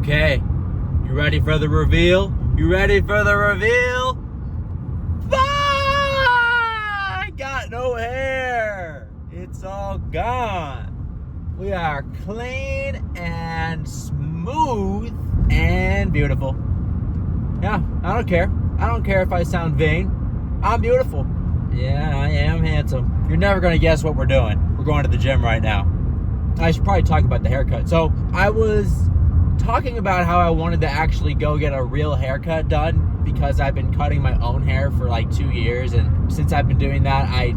Okay, you ready for the reveal? You ready for the reveal? I got no hair. It's all gone. We are clean and smooth and beautiful. Yeah, I don't care. I don't care if I sound vain. I'm beautiful. Yeah, I am handsome. You're never going to guess what we're doing. We're going to the gym right now. I should probably talk about the haircut. So I was talking about how I wanted to actually go get a real haircut done because I've been cutting my own hair for like 2 years, and since I've been doing that, I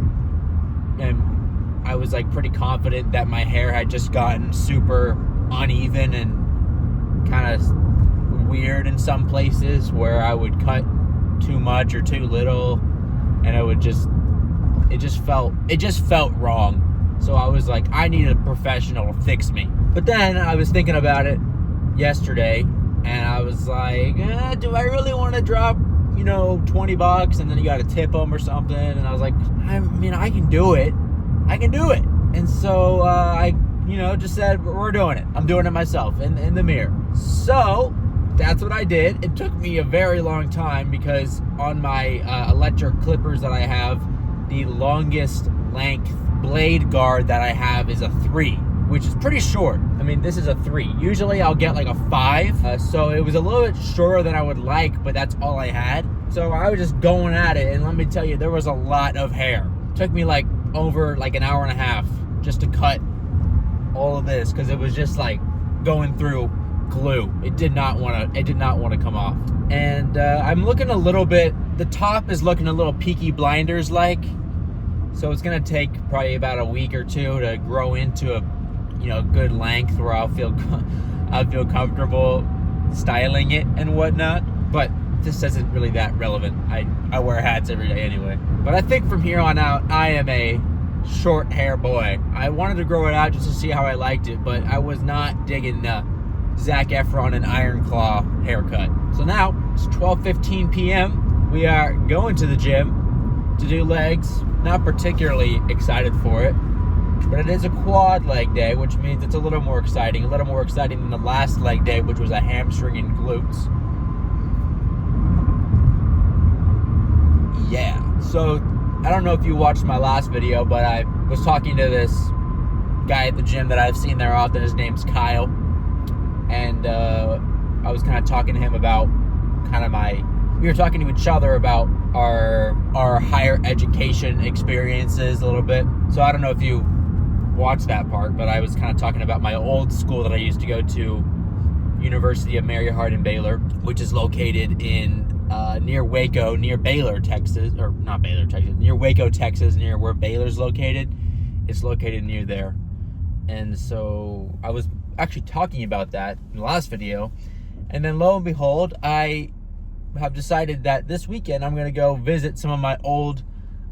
was like pretty confident that my hair had just gotten super uneven and kind of weird in some places where I would cut too much or too little, and it just felt wrong. So I was like, I need a professional to fix me. But then I was thinking about it yesterday, and I was like, do I really want to drop, $20 and then you got to tip them or something? And I was like, I can do it. And so I just said, we're doing it. I'm doing it myself in the mirror. So that's what I did. It took me a very long time because on my electric clippers that I have, the longest length blade guard that I have is a 3, which is pretty short. I mean, this is a 3. Usually I'll get like a 5, so it was a little bit shorter than I would like, but that's all I had. So I was just going at it, and let me tell you, there was a lot of hair. It took me like over like an hour and a half just to cut all of this because it was just like going through glue. It did not want to come off. And I'm looking a little bit, the top is looking a little Peaky Blinders like. So it's gonna take probably about a week or two to grow into a good length where I'll feel comfortable styling it and whatnot. But this isn't really that relevant. I wear hats every day anyway. But I think from here on out, I am a short hair boy. I wanted to grow it out just to see how I liked it, but I was not digging Zac Efron and Iron Claw haircut. So now it's 12:15 p.m. We are going to the gym to do legs. Not particularly excited for it, but it is a quad leg day, which means it's a little more exciting than the last leg day, which was a hamstring and glutes. Yeah, so I don't know if you watched my last video, but I was talking to this guy at the gym that I've seen there often. His name's Kyle, and I was kind of talking to him about we were talking to each other about our higher education experiences a little bit. So I don't know if you watched that part, but I was kind of talking about my old school that I used to go to, University of Mary Hardin Baylor, which is located in near Waco, near Baylor, Texas, or not Baylor, Texas, near Waco, Texas, near where Baylor's located. It's located near there. And so I was actually talking about that in the last video, and then lo and behold, I have decided that this weekend I'm going to go visit some of my old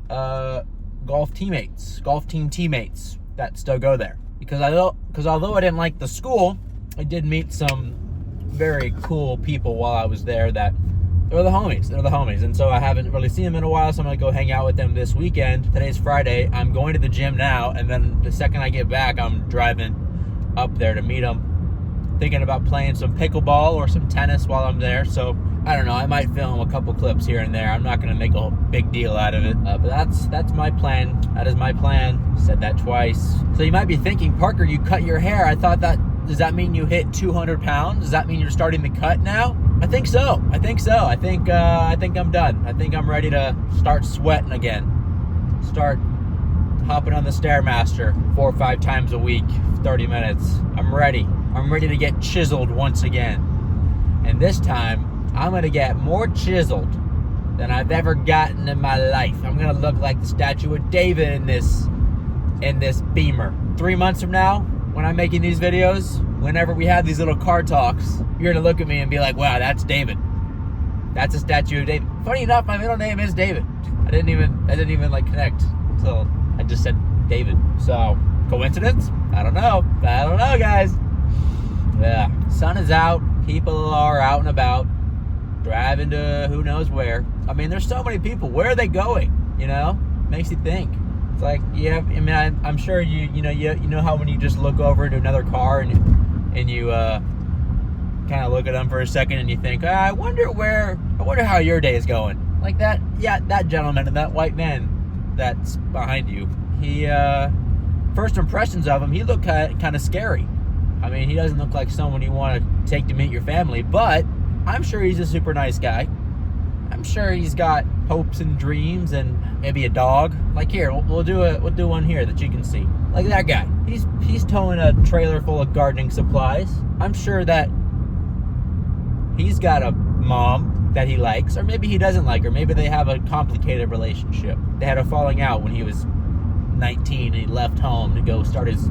golf team teammates that still go there. Because although I didn't like the school, I did meet some very cool people while I was there that they're the homies. And so I haven't really seen them in a while, so I'm going to go hang out with them this weekend. Today's Friday. I'm going to the gym now, and then the second I get back, I'm driving up there to meet them. Thinking about playing some pickleball or some tennis while I'm there, so I don't know, I might film a couple clips here and there. I'm not going to make a big deal out of it, but that's my plan. That is my plan. Said that twice. So you might be thinking, Parker, you cut your hair. I thought does that mean you hit 200 pounds? Does that mean you're starting to cut now? I think so. I think I'm done. I think I'm ready to start sweating again. Start hopping on the Stairmaster 4 or 5 times a week, 30 minutes. I'm ready to get chiseled once again. And this time, I'm going to get more chiseled than I've ever gotten in my life. I'm going to look like the statue of David in this Beamer. 3 months from now, when I'm making these videos, whenever we have these little car talks, you're going to look at me and be like, wow, that's David. That's a statue of David. Funny enough, my middle name is David. I didn't even like connect until I just said David. So, coincidence? I don't know, guys. Yeah, sun is out. People are out and about, driving to who knows where. I mean, there's so many people. Where are they going? Makes you think. It's like, I'm sure you know how when you just look over to another car and you kind of look at him for a second and you think, I wonder how your day is going. Like that, yeah, that gentleman and that white man that's behind you. He, first impressions of him, he looked kind of scary. I mean, he doesn't look like someone you want to take to meet your family, but I'm sure he's a super nice guy. I'm sure he's got hopes and dreams and maybe a dog. Like here, we'll do one here that you can see. Like that guy. He's towing a trailer full of gardening supplies. I'm sure that he's got a mom that he likes, or maybe he doesn't like her. Maybe they have a complicated relationship. They had a falling out when he was 19 and he left home to go start his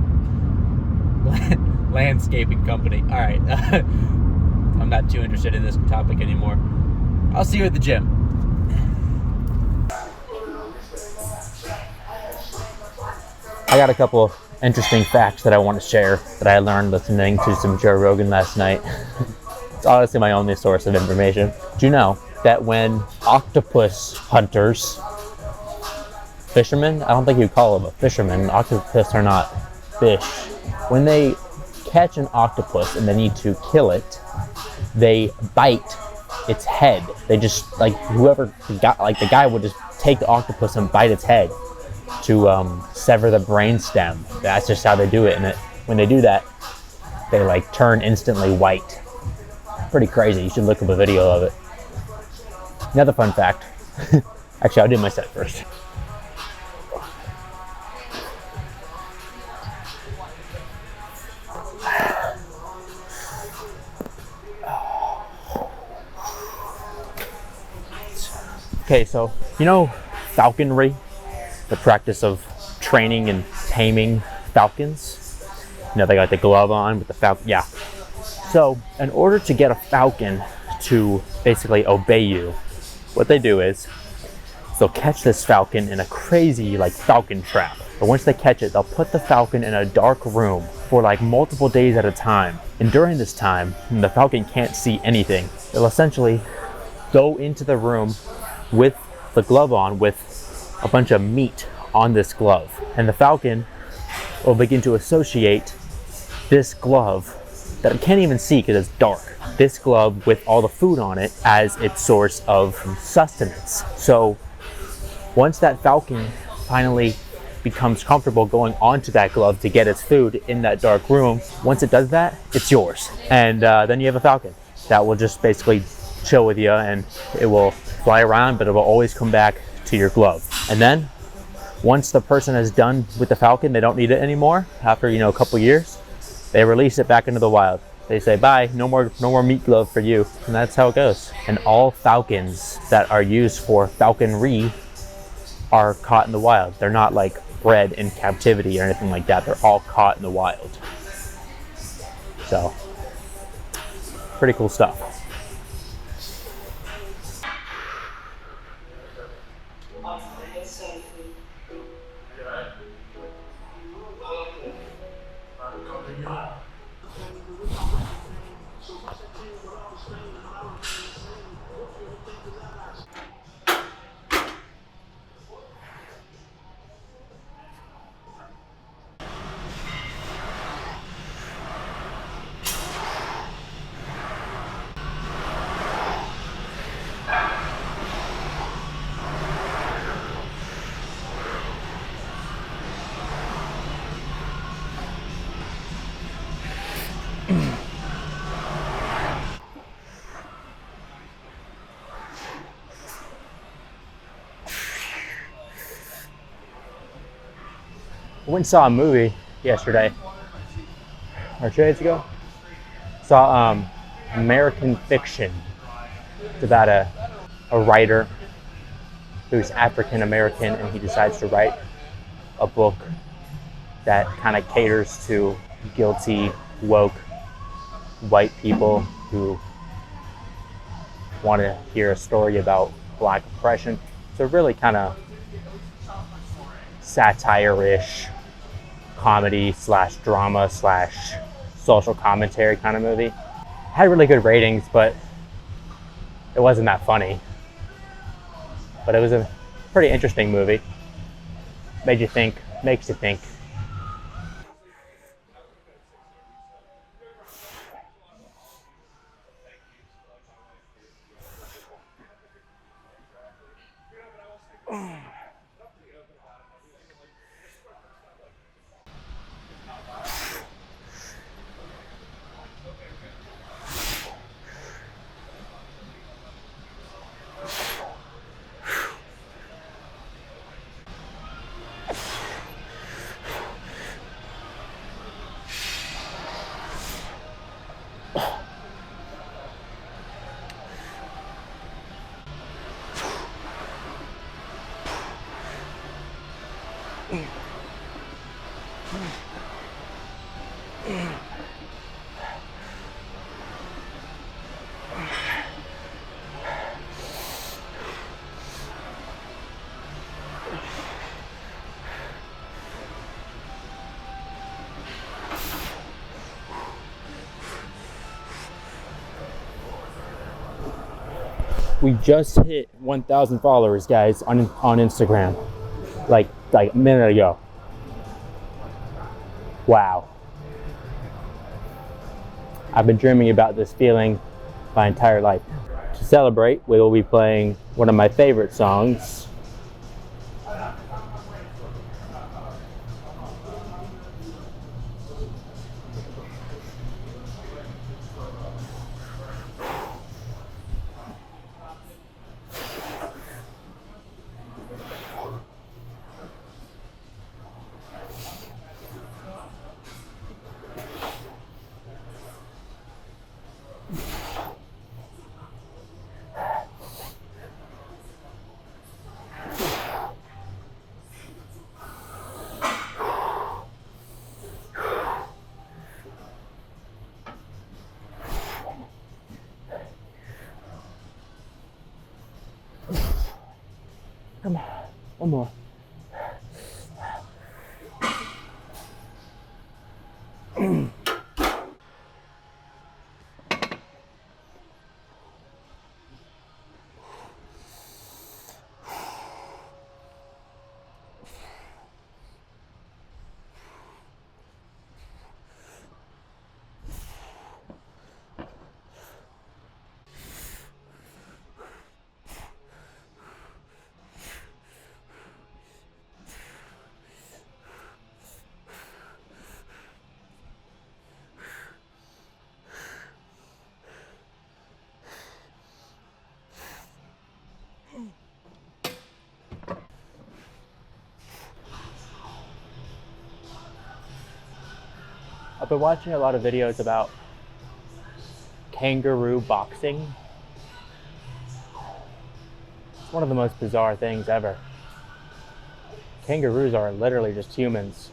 landscaping company. All right. I'm not too interested in this topic anymore. I'll see you at the gym. I got a couple of interesting facts that I want to share that I learned listening to some Joe Rogan last night. It's honestly my only source of information. Do you know that when octopus hunters, fishermen, I don't think you'd call them a fisherman, octopus are not fish. When they catch an octopus and they need to kill it, they bite its head. They just, like, the guy would just take the octopus and bite its head to sever the brain stem. That's just how they do it. And when they do that, they like turn instantly white. Pretty crazy. You should look up a video of it. Another fun fact. Actually, I'll do my set first. Okay, so you know falconry, the practice of training and taming falcons. You know, they got the glove on with the falcon. Yeah. So in order to get a falcon to basically obey you, what they do is they'll catch this falcon in a crazy like falcon trap. But once they catch it, they'll put the falcon in a dark room for like multiple days at a time. And during this time, when the falcon can't see anything, they'll essentially go into the room with the glove on with a bunch of meat on this glove. And the falcon will begin to associate this glove that it can't even see because it's dark. This glove with all the food on it as its source of sustenance. So once that falcon finally becomes comfortable going onto that glove to get its food in that dark room, once it does that, it's yours. And then you have a falcon that will just basically chill with you, and it will fly around, but it will always come back to your glove. And then once the person is done with the falcon, they don't need it anymore. After, you know, a couple years, they release it back into the wild. They say, bye, no more meat glove for you. And that's how it goes. And all falcons that are used for falconry are caught in the wild. They're not like bred in captivity or anything like that. They're all caught in the wild. So, pretty cool stuff. I went and saw a movie yesterday, or 2 days ago. Saw American Fiction. It's about a writer who's African American, and he decides to write a book that kind of caters to guilty, woke white people who want to hear a story about Black oppression. So really kind of satire-ish comedy slash drama slash social commentary kind of movie. Had really good ratings, but it wasn't that funny. But it was a pretty interesting movie. Made you think, makes you think. We just hit 1,000 followers, guys, on Instagram, like a minute ago. Wow. I've been dreaming about this feeling my entire life. To celebrate, we will be playing one of my favorite songs. Come on, one more. I've been watching a lot of videos about kangaroo boxing. It's one of the most bizarre things ever. Kangaroos are literally just humans.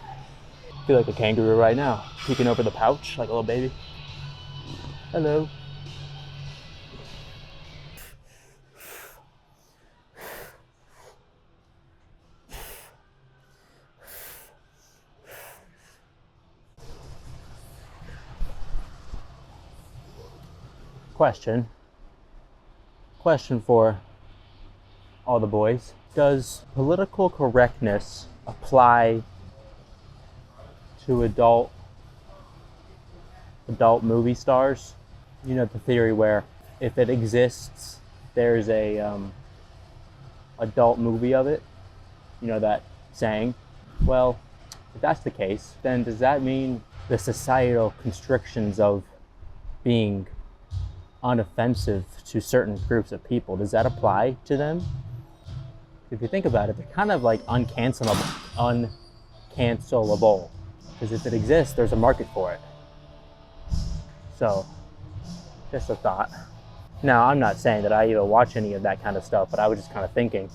I feel like a kangaroo right now, peeking over the pouch like a little baby. Hello. Question for all the boys. Does political correctness apply to adult movie stars? You know, the theory where if it exists, there's a adult movie of it. You know that saying? Well, if that's the case, then does that mean the societal constrictions of being unoffensive to certain groups of people, does that apply to them? If you think about it, they're kind of like uncancelable. Because if it exists, there's a market for it. So, just a thought. Now, I'm not saying that I even watch any of that kind of stuff, but I was just kind of thinking.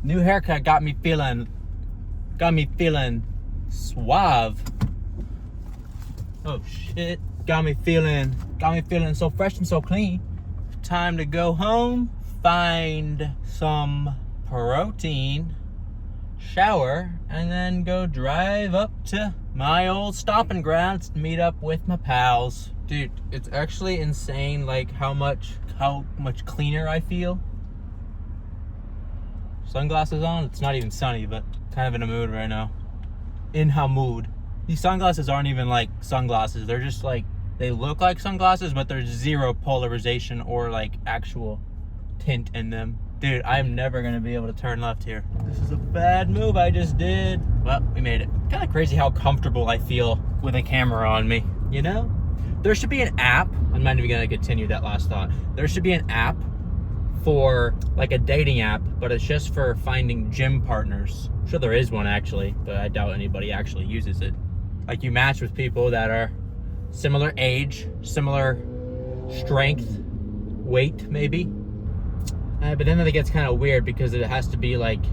New haircut got me feeling suave. Oh shit. Got me feeling so fresh and so clean. Time to go home, find some protein, shower, and then go drive up to my old stomping grounds to meet up with my pals. Dude, it's actually insane like how much cleaner I feel. Sunglasses on, it's not even sunny, but kind of in a mood right now. In a mood. These sunglasses aren't even like sunglasses. They're just like, they look like sunglasses, but there's zero polarization or like actual tint in them. Dude, I'm never gonna be able to turn left here. This is a bad move I just did. Well, we made it. Kind of crazy how comfortable I feel with a camera on me, you know? There should be an app. I'm not even going to continue that last thought. There should be an app for like a dating app, but it's just for finding gym partners. I'm sure there is one actually, but I doubt anybody actually uses it. Like you match with people that are similar age, similar strength, weight maybe. But then it gets kind of weird because it has to be like,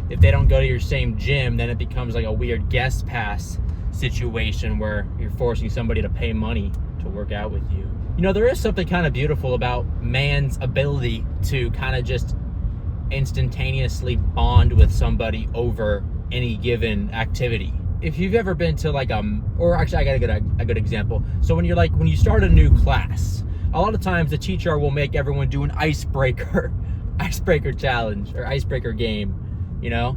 if they don't go to your same gym, then it becomes like a weird guest pass situation where you're forcing somebody to pay money to work out with you. You know, there is something kind of beautiful about man's ability to kind of just instantaneously bond with somebody over any given activity. If you've ever been to like or actually I got a good example. So when you start a new class, a lot of times the teacher will make everyone do an icebreaker challenge or icebreaker game, you know,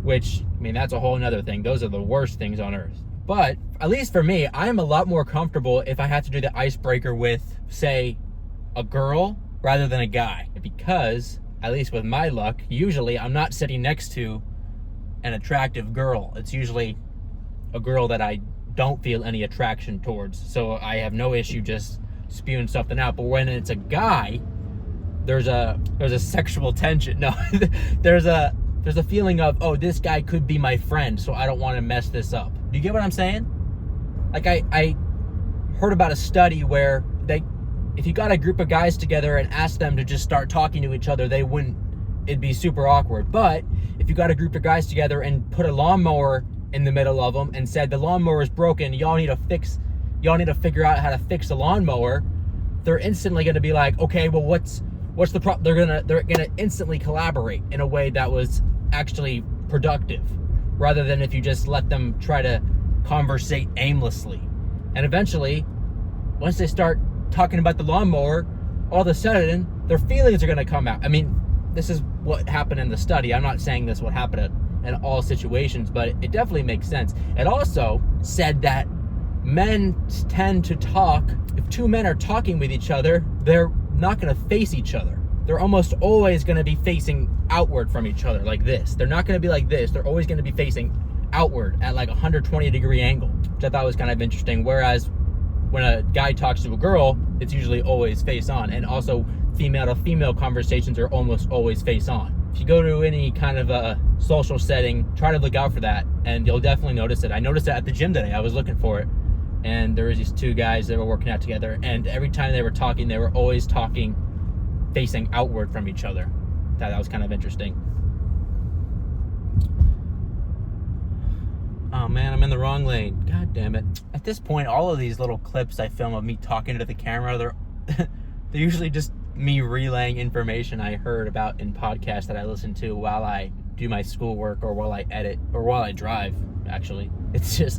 which, I mean, that's a whole nother thing. Those are the worst things on earth. But at least for me, I'm a lot more comfortable if I have to do the icebreaker with, say, a girl rather than a guy. Because, at least with my luck, usually I'm not sitting next to an attractive girl. It's usually a girl that I don't feel any attraction towards. So I have no issue just spewing something out. But when it's a guy, there's a sexual tension. No, there's a feeling of, oh, this guy could be my friend, so I don't want to mess this up. Do you get what I'm saying? Like I heard about a study where if you got a group of guys together and asked them to just start talking to each other, it'd be super awkward. But if you got a group of guys together and put a lawnmower in the middle of them and said, the lawnmower is broken, y'all need to figure out how to fix the lawnmower, they're instantly going to be like, okay, well, what's the problem? They're gonna instantly collaborate in a way that was actually productive, rather than if you just let them try to conversate aimlessly. And eventually, once they start talking about the lawnmower, all of a sudden their feelings are gonna come out. I mean, this is what happened in the study. I'm not saying this would happen in all situations, but it definitely makes sense. It also said that men tend to talk, if two men are talking with each other, they're not going to face each other. They're almost always going to be facing outward from each other like this. They're not going to be like this. They're always going to be facing outward at like a 120-degree angle, which I thought was kind of interesting. Whereas when a guy talks to a girl, it's usually always face on. And also female to female conversations are almost always face on. If you go to any kind of a social setting, try to look out for that, and you'll definitely notice it. I noticed it at the gym today. I was looking for it, and there was these two guys that were working out together, and every time they were talking, they were always talking facing outward from each other. That was kind of interesting. Oh man, I'm in the wrong lane. God damn it. At this point, all of these little clips I film of me talking to the camera, they're usually just me relaying information I heard about in podcasts that I listen to while I do my schoolwork or while I edit or while I drive, actually.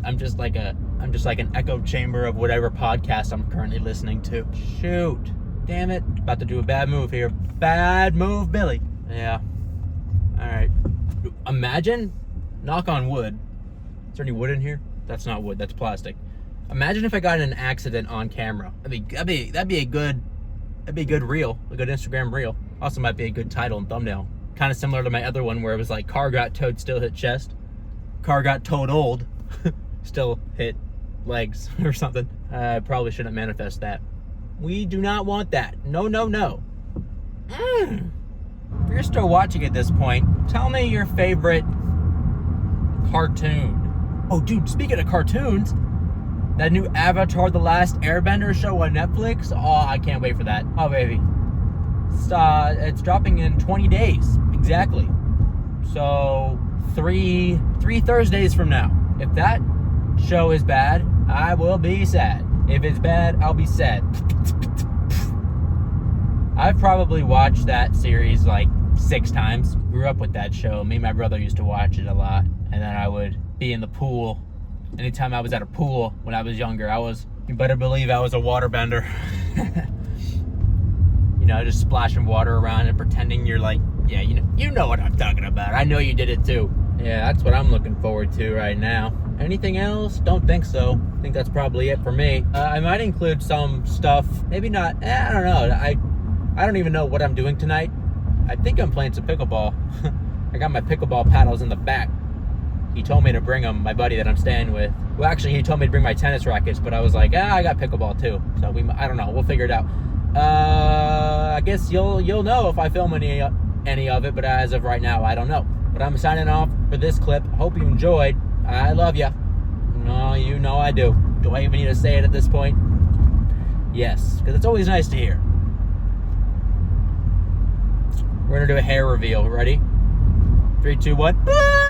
I'm just like an echo chamber of whatever podcast I'm currently listening to. Shoot. Damn it. About to do a bad move here. Bad move, Billy. Yeah. Alright. Imagine, knock on wood. Is there any wood in here? That's not wood, that's plastic. Imagine if I got in an accident on camera. That'd be a good reel, a good Instagram reel. Also might be a good title and thumbnail. Kind of similar to my other one where it was like, car got towed, still hit chest. Car got towed old, still hit legs or something. I probably shouldn't manifest that. We do not want that. No, no, no. If you're still watching at this point, tell me your favorite cartoon. Oh, dude, speaking of cartoons, that new Avatar The Last Airbender show on Netflix. Oh, I can't wait for that. Oh, baby. It's dropping in 20 days. Exactly. So, three Thursdays from now. If that show is bad, I will be sad. If it's bad, I'll be sad. I've probably watched that series like 6 times. Grew up with that show. Me and my brother used to watch it a lot. And then I would be in the pool. Anytime I was at a pool when I was younger, you better believe I was a waterbender. You know, just splashing water around and pretending you're like, yeah, you know what I'm talking about. I know you did it too. Yeah, that's what I'm looking forward to right now. Anything else? Don't think so. I think that's probably it for me. I might include some stuff. Maybe not. I don't know. I don't even know what I'm doing tonight. I think I'm playing some pickleball. I got my pickleball paddles in the back. he told me to bring him, my buddy that I'm staying with. Well, actually, he told me to bring my tennis rackets, but I was like, I got pickleball too. So I don't know. We'll figure it out. I guess you'll know if I film any of it, but as of right now, I don't know. But I'm signing off for this clip. Hope you enjoyed. I love you. No, you know I do. Do I even need to say it at this point? Yes, because it's always nice to hear. We're gonna do a hair reveal. Ready? 3, 2, 1.